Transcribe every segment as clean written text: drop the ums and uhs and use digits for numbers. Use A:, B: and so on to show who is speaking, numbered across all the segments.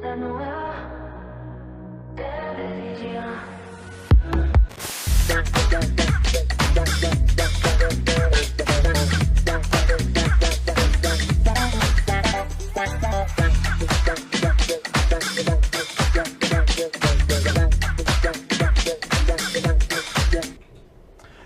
A: La nueva televisión.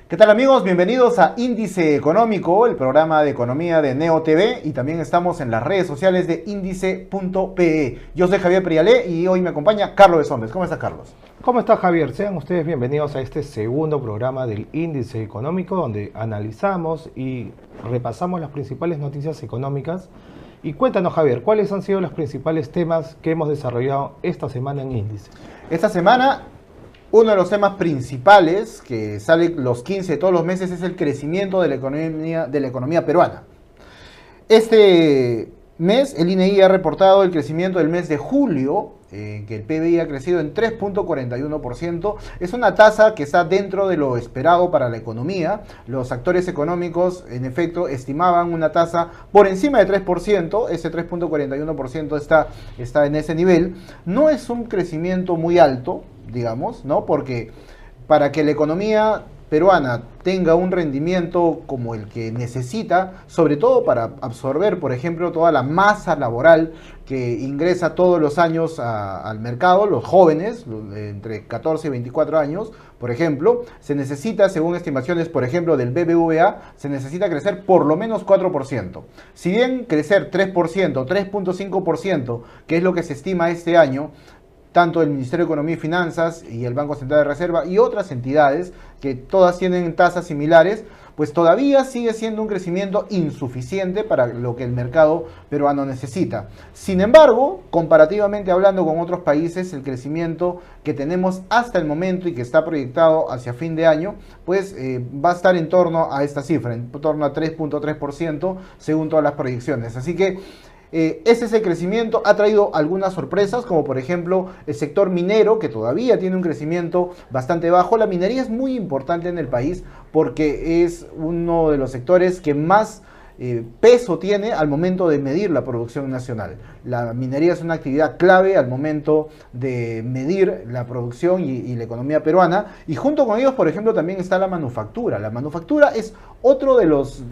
B: ¿Qué tal amigos? Bienvenidos a Índice Económico, el programa de economía de Neo TV, y también estamos en las redes sociales de índice.pe. Yo soy Javier Prialé y hoy me acompaña Carlos Besombes. ¿Cómo está, Carlos?
C: ¿Cómo está, Javier? Sean ustedes bienvenidos a este segundo programa del Índice Económico, donde analizamos y repasamos las principales noticias económicas. Y cuéntanos, Javier, ¿cuáles han sido los principales temas que hemos desarrollado esta semana en Índice?
B: Esta semana, uno de los temas principales que sale los 15 de todos los meses es el crecimiento de la economía peruana. Este mes, el INEI ha reportado el crecimiento del mes de julio, que el PBI ha crecido en 3.41%. Es una tasa que está dentro de lo esperado para la economía. Los actores económicos, en efecto, estimaban una tasa por encima de 3%. Ese 3.41% está en ese nivel. No es un crecimiento muy alto, digamos, ¿no? Porque para que la economía peruana tenga un rendimiento como el que necesita, sobre todo para absorber, por ejemplo, toda la masa laboral que ingresa todos los años al mercado, los jóvenes, entre 14 y 24 años, por ejemplo, se necesita, según estimaciones, por ejemplo, del BBVA, se necesita crecer por lo menos 4%. Si bien crecer 3%, 3.5%, que es lo que se estima este año, tanto el Ministerio de Economía y Finanzas y el Banco Central de Reserva y otras entidades que todas tienen tasas similares, pues todavía sigue siendo un crecimiento insuficiente para lo que el mercado peruano necesita. Sin embargo, comparativamente hablando con otros países, el crecimiento que tenemos hasta el momento y que está proyectado hacia fin de año, pues va a estar en torno a esta cifra, en torno a 3.3% según todas las proyecciones. Así que ese crecimiento ha traído algunas sorpresas, como por ejemplo el sector minero, que todavía tiene un crecimiento bastante bajo. La minería es muy importante en el país porque es uno de los sectores que más peso tiene al momento de medir la producción nacional. La minería es una actividad clave al momento de medir la producción y la economía peruana, y junto con ellos, por ejemplo, también está la manufactura. La manufactura es otro de los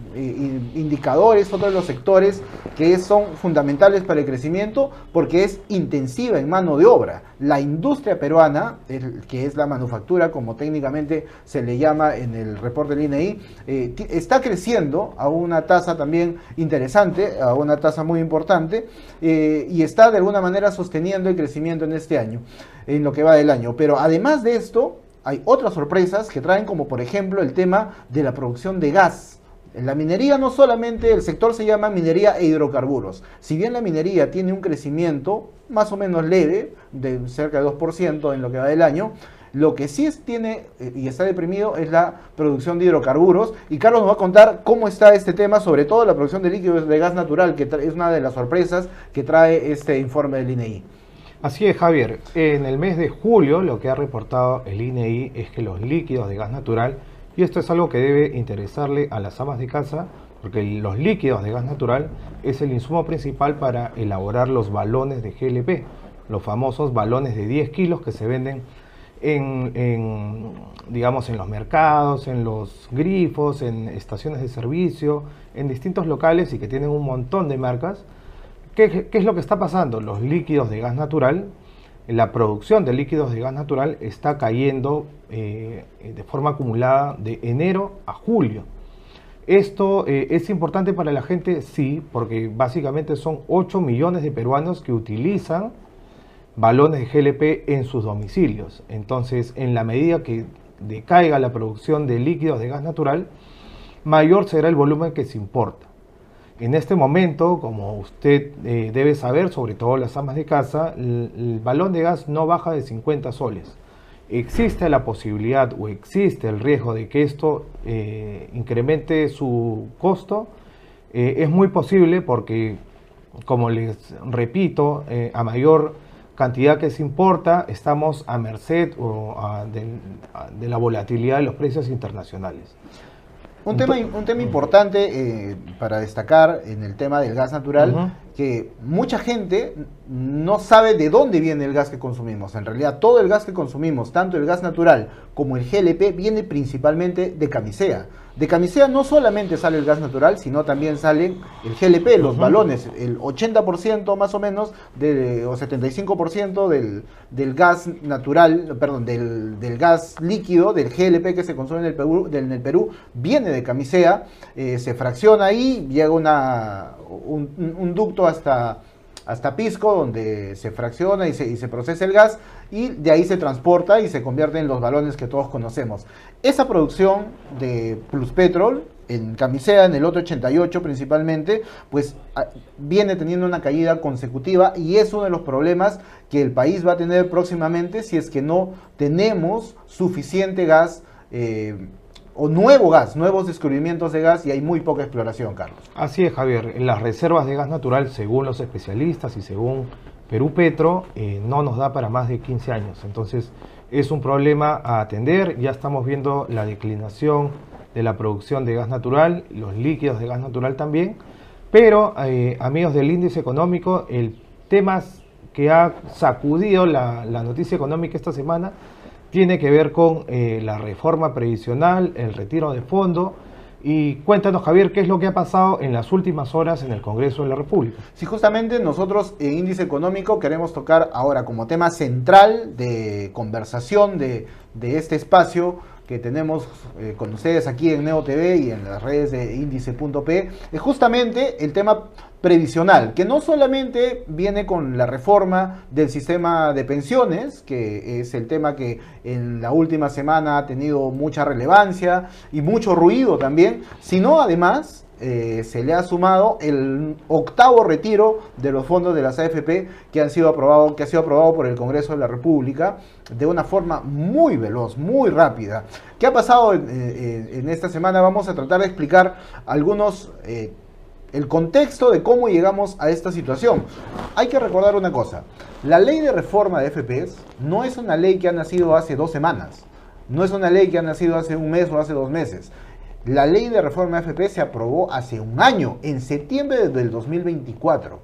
B: indicadores, otro de los sectores que son fundamentales para el crecimiento porque es intensiva en mano de obra. La industria peruana, que es la manufactura, como técnicamente se le llama en el reporte del INEI, está creciendo a una tasa también interesante, a una tasa muy importante, y está de alguna manera sosteniendo el crecimiento en este año, en lo que va del año. Pero además de esto, hay otras sorpresas que traen, como por ejemplo el tema de la producción de gas. En la minería no solamente, el sector se llama minería e hidrocarburos. Si bien la minería tiene un crecimiento más o menos leve, de cerca de 2% en lo que va del año, lo que sí tiene y está deprimido es la producción de hidrocarburos. Y Carlos nos va a contar cómo está este tema, sobre todo la producción de líquidos de gas natural, que es una de las sorpresas que trae este informe del INEI.
C: Así es, Javier. En el mes de julio lo que ha reportado el INEI es que los líquidos de gas natural, y esto es algo que debe interesarle a las amas de casa, porque los líquidos de gas natural es el insumo principal para elaborar los balones de GLP, los famosos balones de 10 kilos que se venden digamos, en los mercados, en los grifos, en estaciones de servicio, en distintos locales y que tienen un montón de marcas. ¿Qué es lo que está pasando? Los líquidos de gas natural, la producción de líquidos de gas natural está cayendo de forma acumulada de enero a julio. Esto es importante para la gente, sí, porque básicamente son 8 millones de peruanos que utilizan balones de GLP en sus domicilios. Entonces, en la medida que decaiga la producción de líquidos de gas natural, mayor será el volumen que se importa. En este momento, como usted debe saber, sobre todo las amas de casa, el balón de gas no baja de 50 soles. Existe la posibilidad o existe el riesgo de que esto incremente su costo. Es muy posible porque, como les repito, a mayor cantidad que se importa, estamos a merced de la volatilidad de los precios internacionales.
B: Un tema importante para destacar en el tema del gas natural que mucha gente no sabe de dónde viene el gas que consumimos. En realidad, todo el gas que consumimos, tanto el gas natural como el GLP, viene principalmente de Camisea. De Camisea no solamente sale el gas natural, sino también sale el GLP, los balones. El 80% más o menos, o 75% del gas natural, perdón, del gas líquido, del GLP que se consume en el Perú, viene de Camisea, se fracciona ahí, llega un ducto hasta Pisco, donde se fracciona y se procesa el gas, y de ahí se transporta y se convierte en los balones que todos conocemos. Esa producción de Pluspetrol, en Camisea, en el lote 88 principalmente, pues viene teniendo una caída consecutiva, y es uno de los problemas que el país va a tener próximamente si es que no tenemos suficiente gas, o nuevos descubrimientos de gas, y hay muy poca exploración, Carlos.
C: Así es, Javier. Las reservas de gas natural, según los especialistas y según Perú Petro, no nos da para más de 15 años. Entonces, es un problema a atender. Ya estamos viendo la declinación de la producción de gas natural, los líquidos de gas natural también. Pero, amigos del índice económico, el tema que ha sacudido la noticia económica esta semana tiene que ver con la reforma previsional, el retiro de fondo. Y cuéntanos, Javier, ¿qué es lo que ha pasado en las últimas horas en el Congreso de la República?
B: Sí, justamente nosotros en Índice Económico queremos tocar ahora como tema central de conversación de este espacio que tenemos con ustedes aquí en Neo TV y en las redes de Índice.p, es justamente el tema previsional, que no solamente viene con la reforma del sistema de pensiones, que es el tema que en la última semana ha tenido mucha relevancia y mucho ruido también, sino además se le ha sumado el octavo retiro de los fondos de las AFP que ha sido aprobado por el Congreso de la República de una forma muy veloz, muy rápida. ¿Qué ha pasado en esta semana? Vamos a tratar de explicar el contexto de cómo llegamos a esta situación. Hay que recordar una cosa: la ley de reforma de AFPs no es una ley que ha nacido hace 2 semanas, no es una ley que ha nacido hace un mes o hace 2 meses. La ley de reforma de AFP se aprobó hace un año, en septiembre del 2024.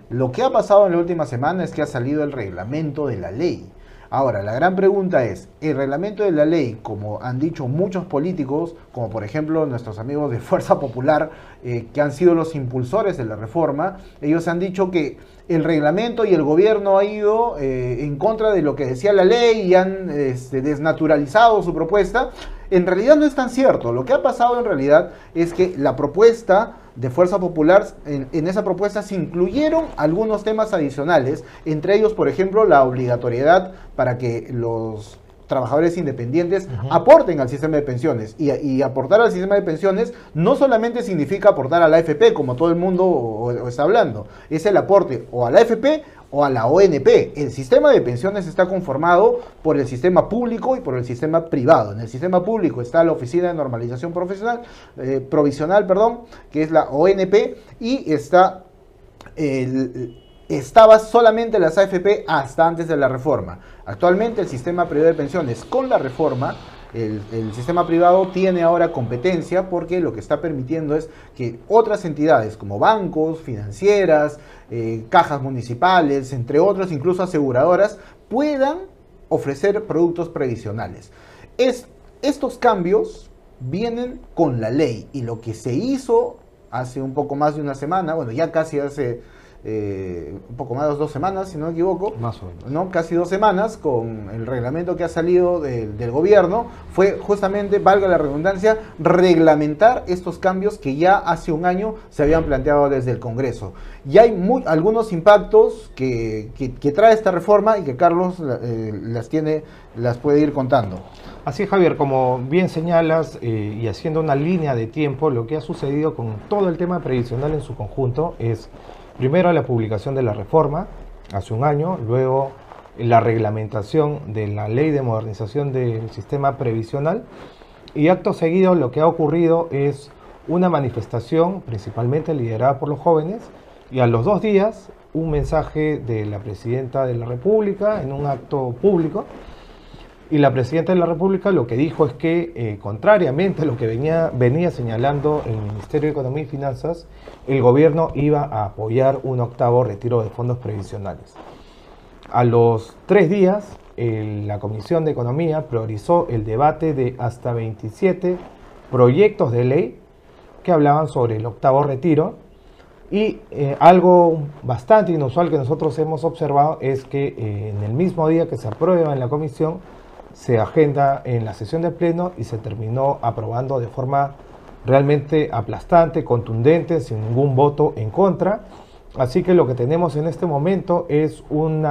B: Lo que ha pasado en la última semana es que ha salido el reglamento de la ley. Ahora, la gran pregunta es, el reglamento de la ley, como han dicho muchos políticos, como por ejemplo nuestros amigos de Fuerza Popular, que han sido los impulsores de la reforma, ellos han dicho que el reglamento y el gobierno ha ido en contra de lo que decía la ley y han desnaturalizado su propuesta. En realidad no es tan cierto. Lo que ha pasado en realidad es que la propuesta de Fuerza Popular, en esa propuesta se incluyeron algunos temas adicionales, entre ellos, por ejemplo, la obligatoriedad para que los trabajadores independientes aporten al sistema de pensiones. Y aportar al sistema de pensiones no solamente significa aportar a la AFP, como todo el mundo está hablando, es el aporte o a la AFP o a la ONP. El sistema de pensiones está conformado por el sistema público y por el sistema privado. En el sistema público está la Oficina de Normalización Provisional, que es la ONP, y estaba solamente las AFP hasta antes de la reforma. Actualmente el sistema privado de pensiones, con la reforma, el sistema privado tiene ahora competencia, porque lo que está permitiendo es que otras entidades como bancos, financieras, cajas municipales, entre otros, incluso aseguradoras, puedan ofrecer productos previsionales. Estos cambios vienen con la ley, y lo que se hizo hace un poco más de una semana, bueno, ya casi hace un poco más de 2 semanas, si no me equivoco,
C: más o menos,
B: ¿no? Casi 2 semanas, con el reglamento que ha salido del gobierno, fue justamente, valga la redundancia, reglamentar estos cambios que ya hace un año se habían planteado desde el Congreso. Y hay algunos impactos que trae esta reforma, y que Carlos las puede ir contando.
C: Así es, Javier, como bien señalas, y haciendo una línea de tiempo, lo que ha sucedido con todo el tema previsional en su conjunto es: primero, la publicación de la reforma hace un año, luego la reglamentación de la Ley de Modernización del Sistema Previsional, y acto seguido lo que ha ocurrido es una manifestación principalmente liderada por los jóvenes, y a los 2 días un mensaje de la Presidenta de la República en un acto público, Y la Presidenta de la República lo que dijo es que, contrariamente a lo que venía señalando el Ministerio de Economía y Finanzas, el gobierno iba a apoyar un octavo retiro de fondos previsionales. A los 3 días, la Comisión de Economía priorizó el debate de hasta 27 proyectos de ley que hablaban sobre el octavo retiro. Y algo bastante inusual que nosotros hemos observado es que en el mismo día que se aprueba en la comisión, se agenda en la sesión del Pleno y se terminó aprobando de forma realmente aplastante, contundente, sin ningún voto en contra. Así que lo que tenemos en este momento es un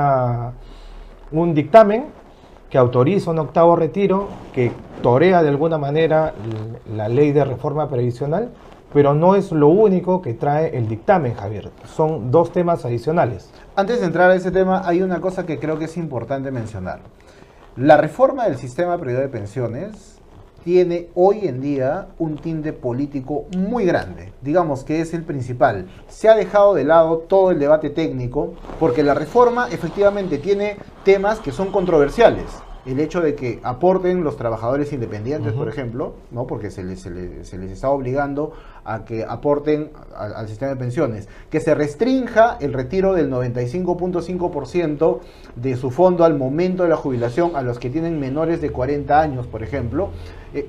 C: dictamen que autoriza un octavo retiro, que torea de alguna manera la ley de reforma previsional, pero no es lo único que trae el dictamen, Javier. Son 2 temas adicionales.
B: Antes de entrar a ese tema, hay una cosa que creo que es importante mencionar. La reforma del sistema privado de pensiones tiene hoy en día un tinte político muy grande, digamos que es el principal. Se ha dejado de lado todo el debate técnico porque la reforma efectivamente tiene temas que son controversiales. El hecho de que aporten los trabajadores independientes, por ejemplo, ¿no? Porque se les está obligando a que aporten al sistema de pensiones, que se restrinja el retiro del 95.5% de su fondo al momento de la jubilación a los que tienen menores de 40 años, por ejemplo.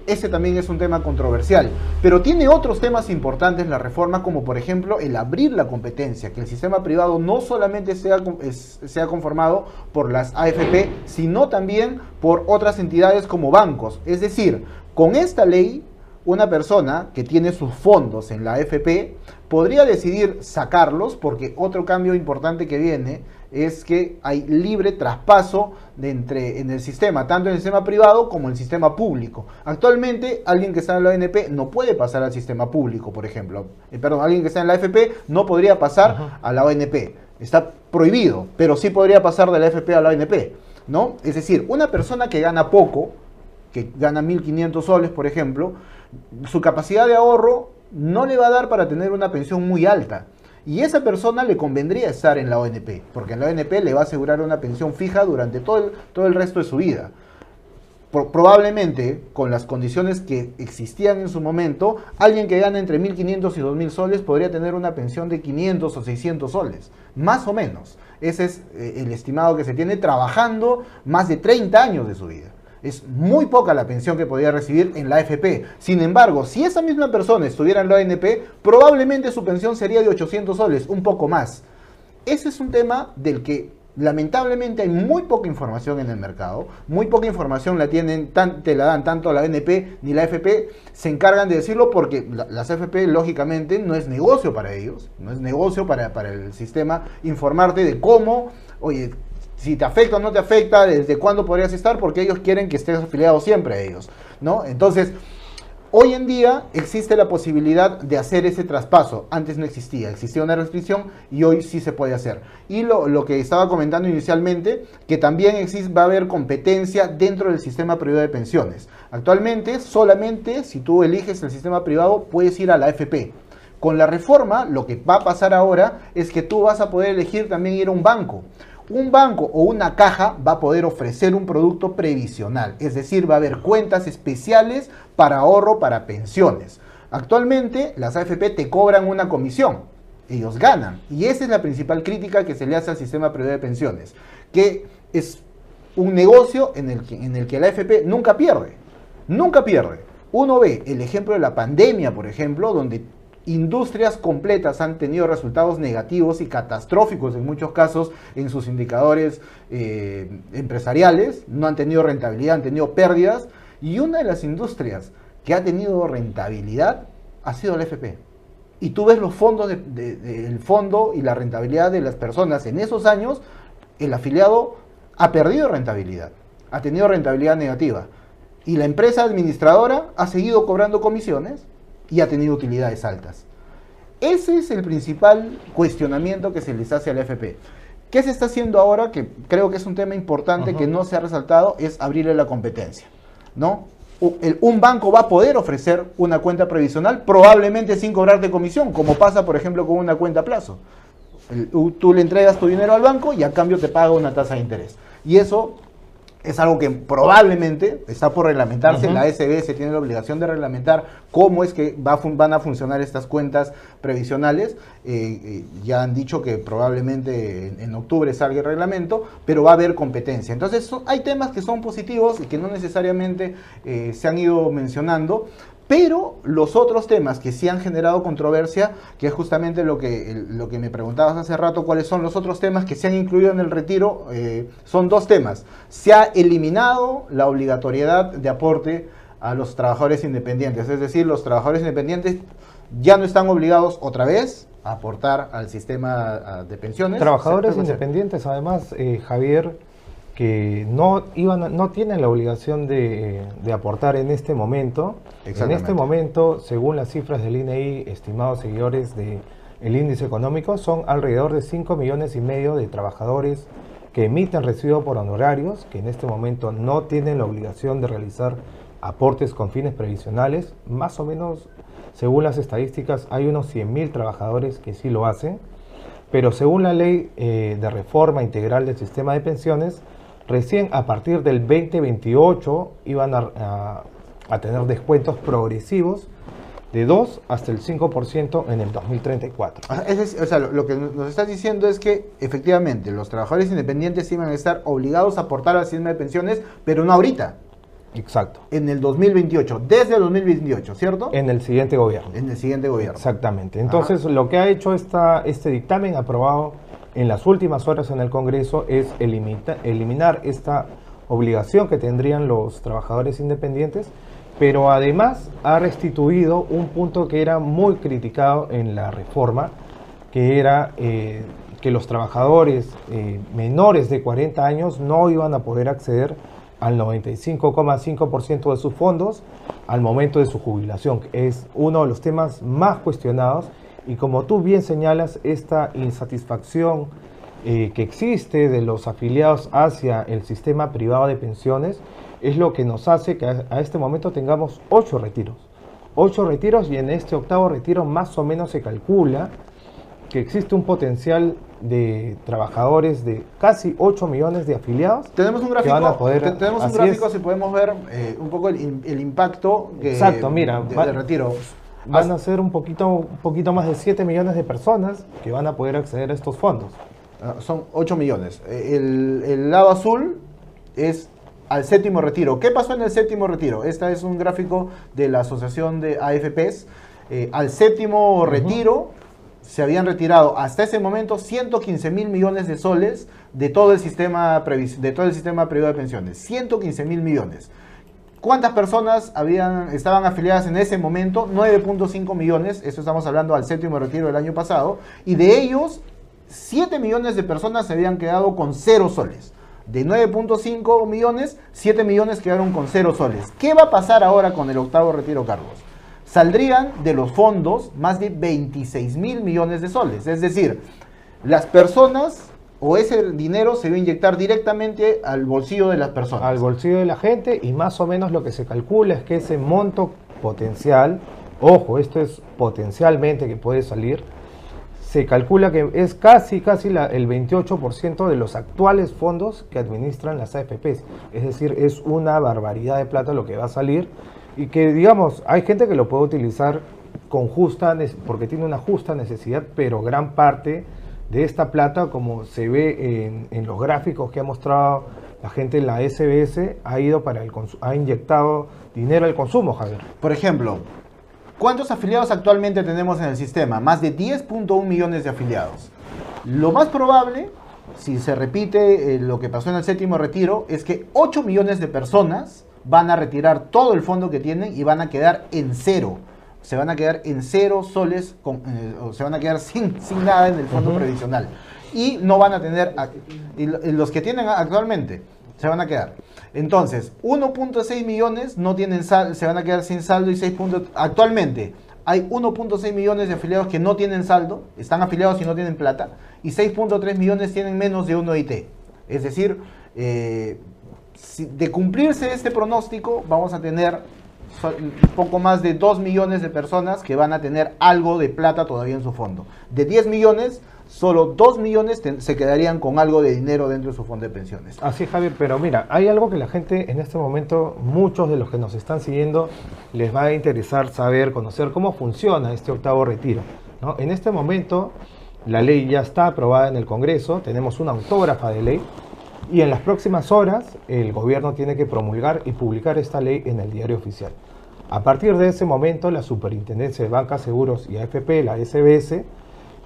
B: Ese también es un tema controversial, pero tiene otros temas importantes la reforma, como por ejemplo el abrir la competencia, que el sistema privado no solamente sea conformado por las AFP, sino también por otras entidades como bancos. Es decir, con esta ley, una persona que tiene sus fondos en la AFP podría decidir sacarlos, porque otro cambio importante que viene es que hay libre traspaso en el sistema, tanto en el sistema privado como en el sistema público. Actualmente, alguien que está en la ONP no puede pasar al sistema público, por ejemplo. Alguien que está en la AFP no podría pasar a la ONP. Está prohibido, pero sí podría pasar de la AFP a la ONP, ¿no? Es decir, una persona que gana poco, que gana 1.500 soles, por ejemplo, su capacidad de ahorro no le va a dar para tener una pensión muy alta. Y esa persona le convendría estar en la ONP, porque en la ONP le va a asegurar una pensión fija durante todo el resto de su vida. Probablemente, con las condiciones que existían en su momento, alguien que gana entre 1.500 y 2.000 soles podría tener una pensión de 500 o 600 soles, más o menos. Ese es el estimado que se tiene trabajando más de 30 años de su vida. Es muy poca la pensión que podía recibir en la AFP. Sin embargo, si esa misma persona estuviera en la ONP, probablemente su pensión sería de 800 soles, un poco más. Ese es un tema del que lamentablemente hay muy poca información en el mercado. Muy poca información te la dan tanto la ONP ni la AFP. Se encargan de decirlo porque las AFP, lógicamente, no es negocio para ellos. No es negocio para el sistema informarte de cómo, oye, si te afecta o no te afecta, desde cuándo podrías estar, porque ellos quieren que estés afiliado siempre a ellos, ¿no? Entonces, hoy en día existe la posibilidad de hacer ese traspaso. Antes no existía una restricción y hoy sí se puede hacer. Y lo que estaba comentando inicialmente, que también va a haber competencia dentro del sistema privado de pensiones. Actualmente, solamente si tú eliges el sistema privado, puedes ir a la AFP. Con la reforma, lo que va a pasar ahora es que tú vas a poder elegir también ir a un banco. Un banco o una caja va a poder ofrecer un producto previsional, es decir, va a haber cuentas especiales para ahorro para pensiones. Actualmente las AFP te cobran una comisión, ellos ganan, y esa es la principal crítica que se le hace al sistema privado de pensiones, que es un negocio en el que la AFP nunca pierde, nunca pierde. Uno ve el ejemplo de la pandemia, por ejemplo, donde industrias completas han tenido resultados negativos y catastróficos en muchos casos en sus indicadores empresariales, no han tenido rentabilidad, han tenido pérdidas, y una de las industrias que ha tenido rentabilidad ha sido la AFP. Y tú ves los fondos el fondo y la rentabilidad de las personas en esos años, el afiliado ha perdido rentabilidad, ha tenido rentabilidad negativa, y la empresa administradora ha seguido cobrando comisiones y ha tenido utilidades altas. Ese es el principal cuestionamiento que se les hace a la AFP. ¿Qué se está haciendo ahora? Que creo que es un tema importante que no se ha resaltado, es abrirle la competencia, ¿no? Un banco va a poder ofrecer una cuenta previsional probablemente sin cobrarte comisión, como pasa por ejemplo con una cuenta a plazo. Tú le entregas tu dinero al banco y a cambio te paga una tasa de interés. Y eso Es algo que probablemente está por reglamentarse. La SBS tiene la obligación de reglamentar cómo es que van a funcionar estas cuentas previsionales. Ya han dicho que probablemente en octubre salga el reglamento, pero va a haber competencia. Entonces hay temas que son positivos y que no necesariamente se han ido mencionando. Pero los otros temas que sí han generado controversia, que es justamente lo que me preguntabas hace rato, cuáles son los otros temas que se han incluido en el retiro, son dos temas. Se ha eliminado la obligatoriedad de aporte a los trabajadores independientes, es decir, los trabajadores independientes ya no están obligados otra vez a aportar al sistema de pensiones.
C: Trabajadores independientes, además, Javier, que no tienen la obligación de aportar en este momento. En este momento, según las cifras del INEI, estimados seguidores del índice económico, son alrededor de 5,5 millones de trabajadores que emiten recibo por honorarios, que en este momento no tienen la obligación de realizar aportes con fines previsionales. Más o menos, según las estadísticas, hay unos 100.000 trabajadores que sí lo hacen, pero según la ley de reforma integral del sistema de pensiones, recién a partir del 2028 iban a tener descuentos progresivos de 2 hasta el 5% en el 2034.
B: O sea, lo que nos estás diciendo es que efectivamente los trabajadores independientes iban a estar obligados a aportar al sistema de pensiones, pero no ahorita.
C: Exacto.
B: En el 2028, desde el 2028, ¿cierto?
C: En el siguiente gobierno.
B: En el siguiente gobierno.
C: Exactamente. Entonces, lo que ha hecho este dictamen aprobado en las últimas horas en el Congreso es eliminar esta obligación que tendrían los trabajadores independientes, pero además ha restituido un punto que era muy criticado en la reforma, que era que los trabajadores menores de 40 años no iban a poder acceder al 95,5% de sus fondos al momento de su jubilación. Es uno de los temas más cuestionados y, como tú bien señalas, esta insatisfacción que existe de los afiliados hacia el sistema privado de pensiones es lo que nos hace que a este momento tengamos 8 retiros. 8 retiros, y en este octavo retiro más o menos se calcula que existe un potencial de trabajadores de casi 8 millones de afiliados.
B: Tenemos un gráfico,
C: que van a poder,
B: tenemos un gráfico si podemos ver un poco el impacto
C: exacto, mira,
B: del retiro.
C: Van a ser un poquito más de 7 millones de personas que van a poder acceder a estos fondos.
B: Son 8 millones. El lado azul es al séptimo retiro. ¿Qué pasó en el séptimo retiro? Este es un gráfico de la Asociación de AFPs. Al séptimo retiro se habían retirado hasta ese momento 115.000 millones de soles de todo el sistema privado de pensiones. 115.000 millones. ¿Cuántas personas estaban afiliadas en ese momento? 9.5 millones, eso estamos hablando al séptimo retiro del año pasado, y de ellos 7 millones de personas se habían quedado con 0 soles. De 9.5 millones, 7 millones quedaron con 0 soles. ¿Qué va a pasar ahora con el octavo retiro, Carlos? Saldrían de los fondos más de 26.000 millones de soles. Es decir, las personas o ese dinero se va a inyectar directamente al bolsillo de las personas.
C: Al bolsillo de la gente, y más o menos lo que se calcula es que ese monto potencial, ojo, esto es potencialmente que puede salir, se calcula que es casi el 28% de los actuales fondos que administran las AFPs. Es decir, es una barbaridad de plata lo que va a salir, y que, digamos, hay gente que lo puede utilizar porque tiene una justa necesidad, pero gran parte de esta plata, como se ve en los gráficos que ha mostrado la gente en la SBS, ha inyectado dinero al consumo, Javier.
B: Por ejemplo, ¿cuántos afiliados actualmente tenemos en el sistema? Más de 10.1 millones de afiliados. Lo más probable, si se repite lo que pasó en el séptimo retiro, es que 8 millones de personas van a retirar todo el fondo que tienen y van a quedar en cero. Se van a quedar en 0 soles, o se van a quedar sin nada en el fondo previsional. Y no van a tener, los que tienen actualmente, se van a quedar. Entonces, 1.6 millones no tienen se van a quedar sin saldo, y actualmente hay 1.6 millones de afiliados que no tienen saldo, están afiliados y no tienen plata, y 6.3 millones tienen menos de 1 IT. Es decir, de cumplirse este pronóstico, vamos a tener un poco más de 2 millones de personas que van a tener algo de plata todavía en su fondo. De 10 millones, solo 2 millones se quedarían con algo de dinero dentro de su fondo de pensiones.
C: Así es, Javier, pero mira, hay algo que la gente en este momento, muchos de los que nos están siguiendo, les va a interesar saber, conocer cómo funciona este octavo retiro, ¿no? En este momento, la ley ya está aprobada en el Congreso, tenemos una autógrafa de ley, y en las próximas horas el gobierno tiene que promulgar y publicar esta ley en el diario oficial. A partir de ese momento, la Superintendencia de Banca, Seguros y AFP, la SBS,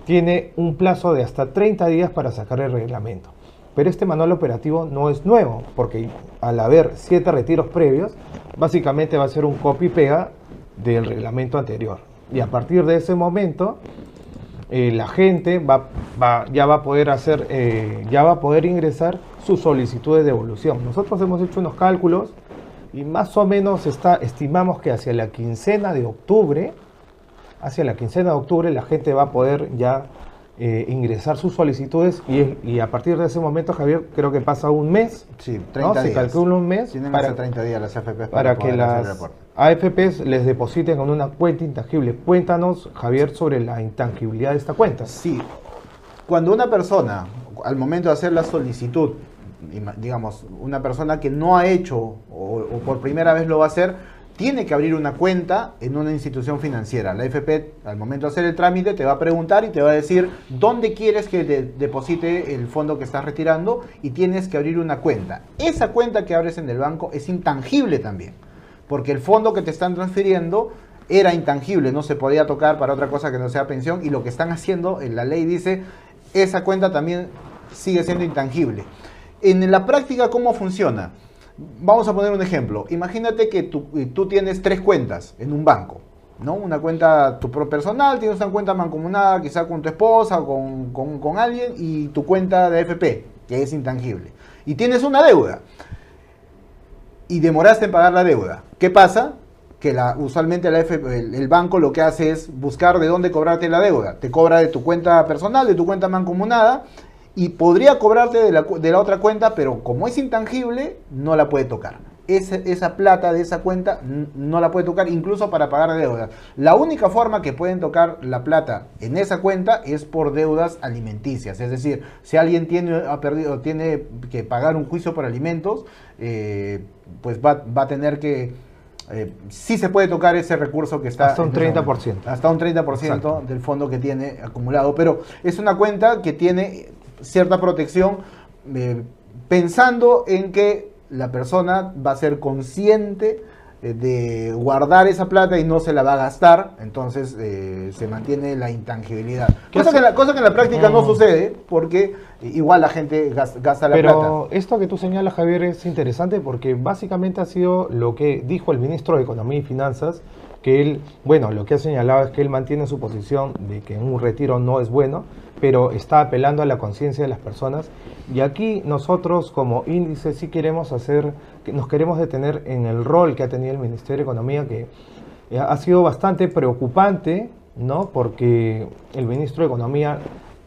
C: tiene un plazo de hasta 30 días para sacar el reglamento. Pero este manual operativo no es nuevo, porque al haber 7 retiros previos, básicamente va a ser un copy-pega del reglamento anterior. Y a partir de ese momento, la gente ya va a poder ingresar sus solicitudes de devolución. Nosotros hemos hecho unos cálculos y más o menos estimamos que hacia la quincena de octubre la gente va a poder ya ingresar sus solicitudes y a partir de ese momento, Javier, creo que pasa un mes.
B: Sí, 30
C: ¿no?
B: días.
C: Se calcula un mes
B: Tienen hasta 30 días las AFPs
C: para que las AFPs les depositen en una cuenta intangible. Cuéntanos, Javier, sobre la intangibilidad de esta cuenta.
B: Sí, cuando una persona, al momento de hacer la solicitud, digamos, una persona que no ha hecho o por primera vez lo va a hacer, tiene que abrir una cuenta en una institución financiera. La AFP, al momento de hacer el trámite, te va a preguntar y te va a decir dónde quieres que deposite el fondo que estás retirando y tienes que abrir una cuenta. Esa cuenta que abres en el banco es intangible también, porque el fondo que te están transfiriendo era intangible, no se podía tocar para otra cosa que no sea pensión, y lo que están haciendo, en la ley dice, esa cuenta también sigue siendo intangible. En la práctica, ¿cómo funciona? Vamos a poner un ejemplo. Imagínate que tú tienes 3 cuentas en un banco, ¿no? Una cuenta tu personal, tienes una cuenta mancomunada, quizá con tu esposa o con alguien, y tu cuenta de AFP, que es intangible. Y tienes una deuda. Y demoraste en pagar la deuda. ¿Qué pasa? Que usualmente el banco lo que hace es buscar de dónde cobrarte la deuda. Te cobra de tu cuenta personal, de tu cuenta mancomunada, y podría cobrarte de la otra cuenta, pero como es intangible, no la puede tocar. Esa plata de esa cuenta no la puede tocar, incluso para pagar deudas. La única forma que pueden tocar la plata en esa cuenta es por deudas alimenticias. Es decir, si alguien tiene que pagar un juicio por alimentos, pues va a tener que... sí se puede tocar ese recurso que está...
C: Hasta un 30%.
B: Hasta un 30%
C: Exacto.
B: del fondo que tiene acumulado. Pero es una cuenta que tiene cierta protección, pensando en que la persona va a ser consciente de guardar esa plata y no se la va a gastar. Entonces se mantiene la intangibilidad. Cosa que en la práctica no sucede, porque igual la gente gasta la plata.
C: Pero esto que tú señalas, Javier, es interesante porque básicamente ha sido lo que dijo el ministro de Economía y Finanzas, que él, bueno, lo que ha señalado es que él mantiene su posición de que un retiro no es bueno, pero está apelando a la conciencia de las personas. Y aquí nosotros como índice sí nos queremos detener en el rol que ha tenido el Ministerio de Economía, que ha sido bastante preocupante, ¿no? Porque el ministro de Economía,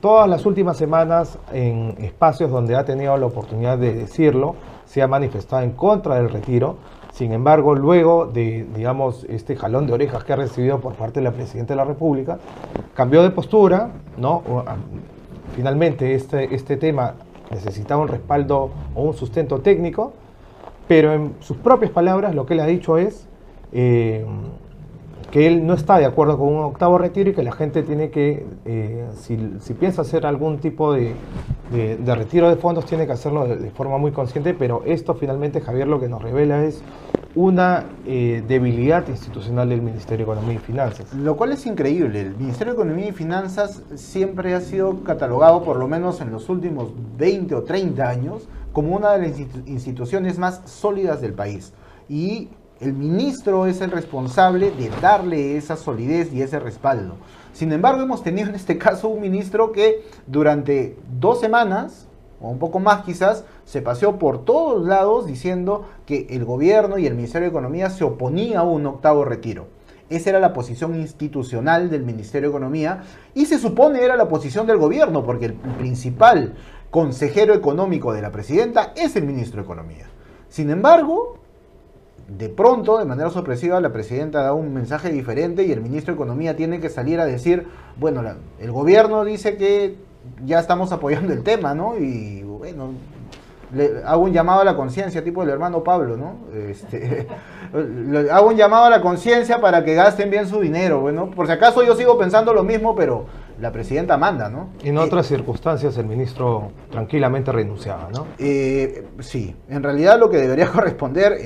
C: todas las últimas semanas, en espacios donde ha tenido la oportunidad de decirlo, se ha manifestado en contra del retiro. Sin embargo, luego de, digamos, este jalón de orejas que ha recibido por parte de la Presidenta de la República, cambió de postura, ¿no? Finalmente este tema necesitaba un respaldo o un sustento técnico, pero en sus propias palabras lo que él ha dicho es que él no está de acuerdo con un octavo retiro y que la gente tiene que, si piensa hacer algún tipo de retiro de fondos, tiene que hacerlo de forma muy consciente. Pero esto finalmente, Javier, lo que nos revela es una debilidad institucional del Ministerio de Economía y Finanzas.
B: Lo cual es increíble. El Ministerio de Economía y Finanzas siempre ha sido catalogado, por lo menos en los últimos 20 o 30 años, como una de las instituciones más sólidas del país. Y el ministro es el responsable de darle esa solidez y ese respaldo. Sin embargo, hemos tenido en este caso un ministro que durante 2 semanas, o un poco más quizás, se paseó por todos lados diciendo que el gobierno y el Ministerio de Economía se oponía a un octavo retiro. Esa era la posición institucional del Ministerio de Economía y se supone era la posición del gobierno, porque el principal consejero económico de la presidenta es el ministro de Economía. Sin embargo, de pronto, de manera sorpresiva, la presidenta da un mensaje diferente y el ministro de Economía tiene que salir a decir, bueno, el gobierno dice que ya estamos apoyando el tema, ¿no? Y bueno, le hago un llamado a la conciencia, tipo el hermano Pablo, ¿no? Le hago un llamado a la conciencia para que gasten bien su dinero, bueno, por si acaso yo sigo pensando lo mismo, pero la presidenta manda, ¿no?
C: En otras circunstancias el ministro tranquilamente renunciaba, ¿no?
B: Sí, en realidad lo que debería corresponder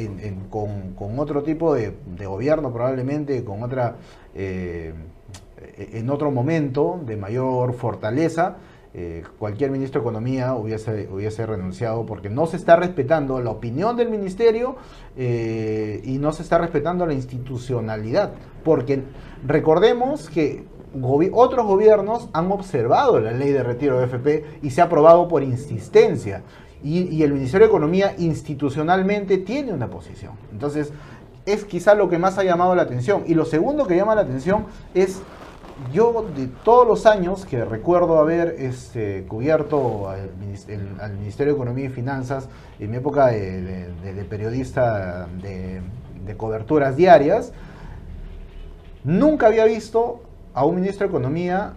B: con otro tipo de gobierno, probablemente con otra, en otro momento de mayor fortaleza, cualquier ministro de Economía hubiese renunciado, porque no se está respetando la opinión del ministerio y no se está respetando la institucionalidad, porque recordemos que otros gobiernos han observado la ley de retiro de AFP y se ha aprobado por insistencia, y el Ministerio de Economía institucionalmente tiene una posición. Entonces es quizá lo que más ha llamado la atención. Y lo segundo que llama la atención es, yo de todos los años que recuerdo haber cubierto al Ministerio de Economía y Finanzas en mi época de periodista de coberturas diarias, nunca había visto a un ministro de Economía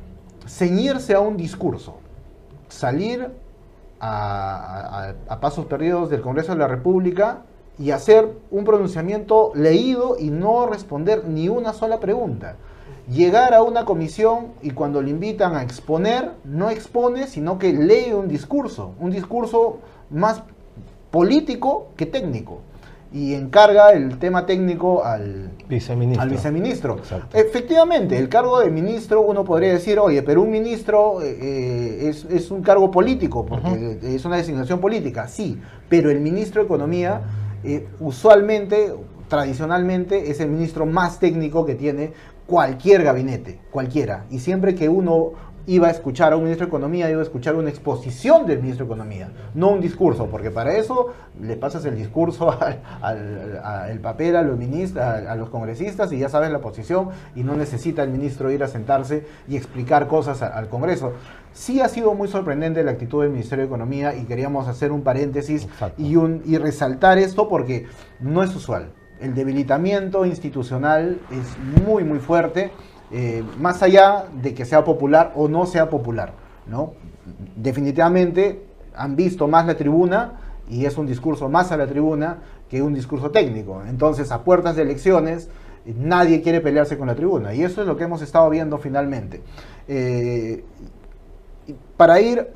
B: ceñirse a un discurso, salir a pasos perdidos del Congreso de la República y hacer un pronunciamiento leído y no responder ni una sola pregunta. Llegar a una comisión y cuando le invitan a exponer, no expone, sino que lee un discurso más político que técnico, y encarga el tema técnico al viceministro.
C: Exacto.
B: Efectivamente, el cargo de ministro, uno podría decir, oye, pero un ministro es un cargo político, porque es una designación política, sí, pero el ministro de Economía usualmente, tradicionalmente, es el ministro más técnico que tiene cualquier gabinete, cualquiera. Y siempre que uno iba a escuchar a un ministro de Economía, iba a escuchar una exposición del ministro de Economía, no un discurso, porque para eso le pasas el discurso el papel a los ministros, a los congresistas, y ya sabes la posición, y no necesita el ministro ir a sentarse y explicar cosas al Congreso. Sí ha sido muy sorprendente la actitud del Ministerio de Economía, y queríamos hacer un paréntesis y resaltar esto porque no es usual. El debilitamiento institucional es muy, muy fuerte. Más allá de que sea popular o no sea popular, ¿no? Definitivamente han visto más la tribuna y es un discurso más a la tribuna que un discurso técnico. Entonces, a puertas de elecciones, nadie quiere pelearse con la tribuna, y eso es lo que hemos estado viendo finalmente. Para ir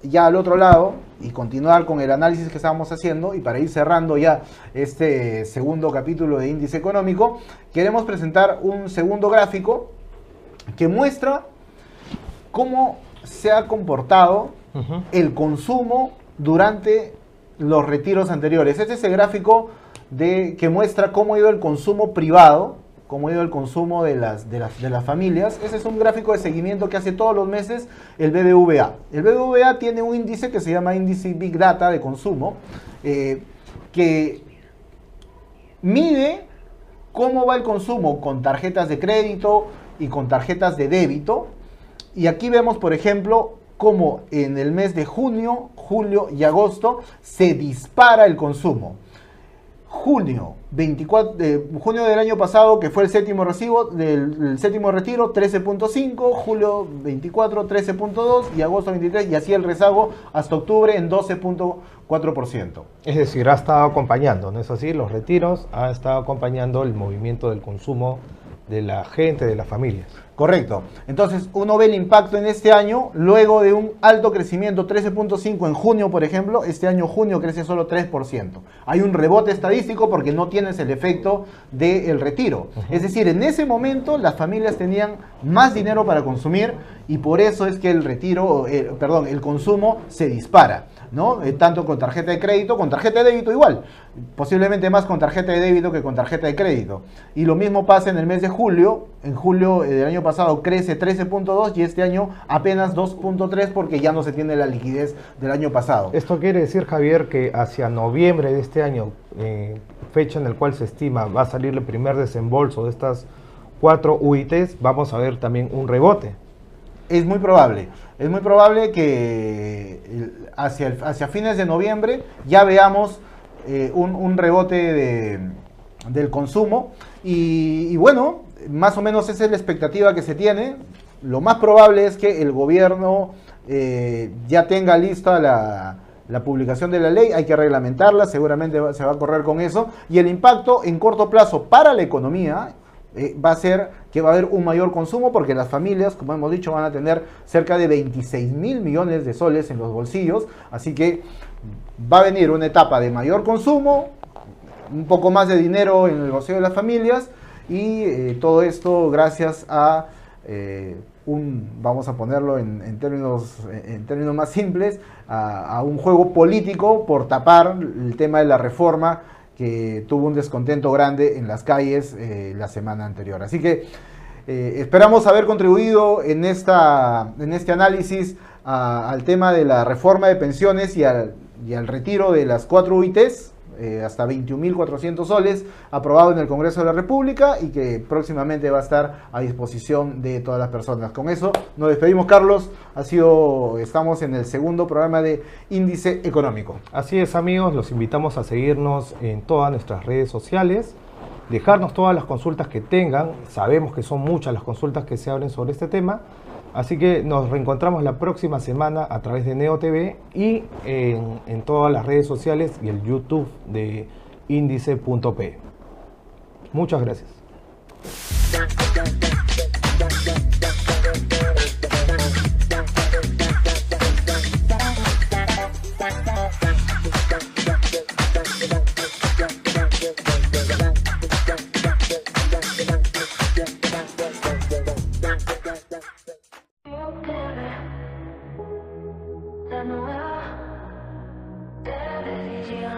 B: ya al otro lado y continuar con el análisis que estábamos haciendo, y para ir cerrando ya este segundo capítulo de Índice Económico, queremos presentar un segundo gráfico que muestra cómo se ha comportado el consumo durante los retiros anteriores. Este es el gráfico que muestra cómo ha ido el consumo privado, cómo ha ido el consumo de las familias. Ese es un gráfico de seguimiento que hace todos los meses el BBVA. El BBVA tiene un índice que se llama índice Big Data de consumo, que mide cómo va el consumo con tarjetas de crédito y con tarjetas de débito. Y aquí vemos, por ejemplo, cómo en el mes de junio, julio y agosto se dispara el consumo. Junio del año pasado, que fue el séptimo retiro, 13.5, julio 24, 13.2, y agosto 23, y así el rezago hasta octubre en 12.4%.
C: Es decir, ha estado acompañando, ¿no es así? Los retiros ha estado acompañando el movimiento del consumo de la gente, de las familias.
B: Correcto. Entonces, uno ve el impacto en este año, luego de un alto crecimiento, 13.5 en junio, por ejemplo. Este año junio crece solo 3%. Hay un rebote estadístico porque no tienes el efecto del retiro. Es decir, en ese momento las familias tenían más dinero para consumir, y por eso es que el consumo se dispara, ¿no? Tanto con tarjeta de crédito, con tarjeta de débito igual, posiblemente más con tarjeta de débito que con tarjeta de crédito. Y lo mismo pasa en el mes de julio. En julio del año pasado crece 13.2 y este año apenas 2.3, porque ya no se tiene la liquidez del año pasado.
C: Esto quiere decir, Javier, que hacia noviembre de este año, fecha en la cual se estima va a salir el primer desembolso de estas 4 UITs, vamos a ver también un rebote.
B: Es muy probable que hacia fines de noviembre ya veamos un rebote del consumo, y bueno, más o menos esa es la expectativa que se tiene. Lo más probable es que el gobierno ya tenga lista la publicación de la ley, hay que reglamentarla, seguramente se va a correr con eso, y el impacto en corto plazo para la economía va a ser que va a haber un mayor consumo porque las familias, como hemos dicho, van a tener cerca de 26.000 millones de soles en los bolsillos, así que va a venir una etapa de mayor consumo, un poco más de dinero en el bolsillo de las familias, y todo esto gracias a vamos a ponerlo en términos más simples, a un juego político por tapar el tema de la reforma que tuvo un descontento grande en las calles la semana anterior. Así que esperamos haber contribuido en este análisis al tema de la reforma de pensiones y al retiro de las 4 UITs, hasta 21.400 soles, aprobado en el Congreso de la República y que próximamente va a estar a disposición de todas las personas. Con eso nos despedimos, Carlos. Estamos en el segundo programa de Índice Económico.
C: Así es, amigos, los invitamos a seguirnos en todas nuestras redes sociales, dejarnos todas las consultas que tengan. Sabemos que son muchas las consultas que se abren sobre este tema. Así que nos reencontramos la próxima semana a través de Neo TV y en todas las redes sociales y el YouTube de índice.p. Muchas gracias.
A: La nueva televisión.